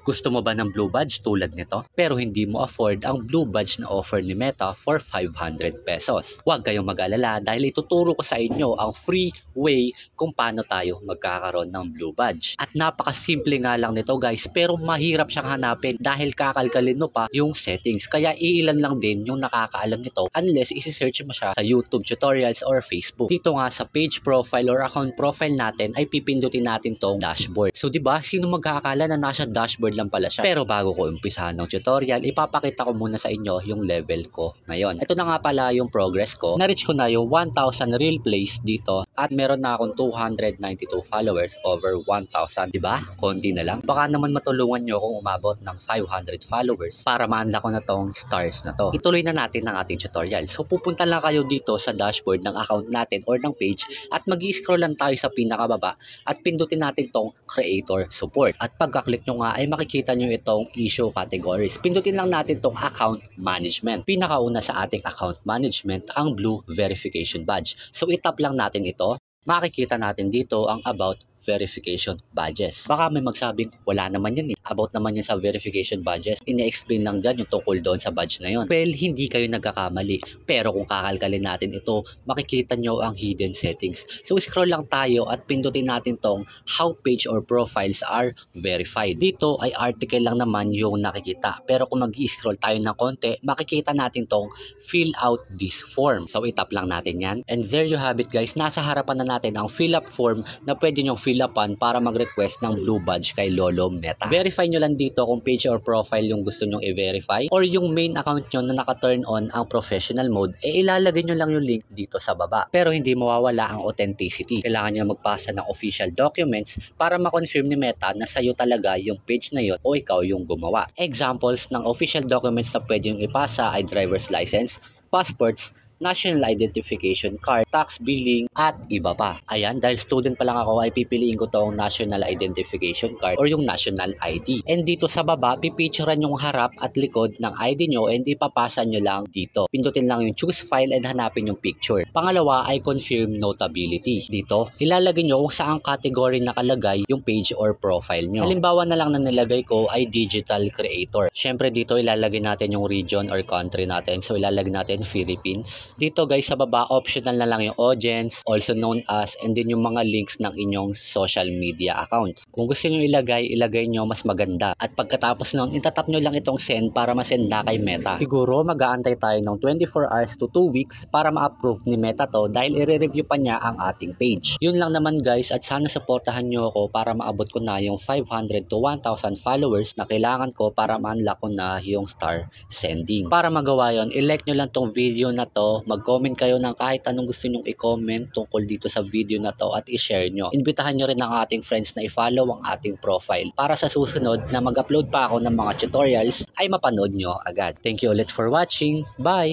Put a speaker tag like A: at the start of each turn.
A: Gusto mo ba ng blue badge tulad nito? Pero hindi mo afford ang blue badge na offer ni Meta for 500 pesos. Huwag kayong mag-alala dahil ituturo ko sa inyo ang free way kung paano tayo magkakaroon ng blue badge. At napakasimple nga lang nito guys, pero mahirap siyang hanapin dahil kakalkalin mo pa yung settings. Kaya iilan lang din yung nakakaalam nito unless isi-search mo siya sa YouTube tutorials or Facebook. Dito nga sa page profile or account profile natin ay pipindutin natin tong dashboard. So diba, sino magkakala na nasa dashboard lang pala siya? Pero bago ko umpisahan ng tutorial, ipapakita ko muna sa inyo yung level ko ngayon. Ito na nga pala yung progress ko. Na-reach ko na yung 1,000 real plays dito at meron na akong 292 followers over 1,000. Diba? Konti na lang. Baka naman matulungan nyo kung umabot ng 500 followers para ma-unlock ko na tong stars na to. Ituloy na natin ang ating tutorial. So pupunta lang kayo dito sa dashboard ng account natin or ng page at mag-i-scroll lang tayo sa pinakababa at pindutin natin tong creator support. At pagka-click nyo nga ay makikita nyo itong issue categories. Pindutin lang natin tong account management. Pinakauna sa ating account management ang blue verification badge. So itap lang natin ito. Makikita natin dito ang about verification badges. Baka may magsabing wala naman yan eh. About naman yan sa verification badges. Ini-explain lang dyan yung tungkol doon sa badge na yun. Well, hindi kayo nagkakamali. Pero kung kakalkalin natin ito, makikita nyo ang hidden settings. So scroll lang tayo at pindutin natin tong how page or profiles are verified. Dito ay article lang naman yung nakikita. Pero kung mag-i-scroll tayo ng konti, makikita natin tong fill out this form. So itap lang natin yan. And there you have it guys. Nasa harapan na natin ang fill up form na pwede nyo fill upan para mag-request ng blue badge kay Lolo Meta. Verify nyo lang dito kung page or profile yung gusto nyong i-verify or yung main account nyo na naka-turn on ang professional mode, ilalagay nyo lang yung link dito sa baba. Pero hindi mawawala ang authenticity. Kailangan nyo magpasa ng official documents para ma-confirm ni Meta na sa'yo talaga yung page na yun o ikaw yung gumawa. Examples ng official documents na pwede yung ipasa ay driver's license, passports, national identification card, tax billing, at iba pa. Ayan, dahil student pa lang ako ay pipiliin ko tong national identification card or yung national ID. And dito sa baba, pipicturean yung harap at likod ng ID nyo and ipapasa nyo lang dito. Pindutin lang yung choose file and hanapin yung picture. Pangalawa ay confirm notability. Dito, ilalagay nyo kung saang category nakalagay yung page or profile nyo. Halimbawa na lang na nilagay ko ay digital creator. Syempre dito ilalagay natin yung region or country natin. So ilalagay natin Philippines. Dito guys sa baba, optional na lang yung audience, also known as, and then yung mga links ng inyong social media accounts. Kung gusto nyo ilagay nyo mas maganda. At pagkatapos nun, itatap nyo lang itong send para masend na kay Meta. Siguro mag-aantay tayo ng 24 hours to 2 weeks para ma-approve ni Meta to dahil i-review pa niya ang ating page. Yun lang naman guys at sana supportahan nyo ako para maabot ko na yung 500 to 1,000 followers na kailangan ko para ma-unlock ko na yung star sending. Para magawa yun, i-like nyo lang tong video na to, mag-comment kayo ng kahit anong gusto nyong i-comment tungkol dito sa video na to at i-share nyo. Imbitahan nyo rin ang ating friends na i-follow ang ating profile para sa susunod na mag-upload pa ako ng mga tutorials ay mapanood nyo agad. Thank you ulit for watching. Bye!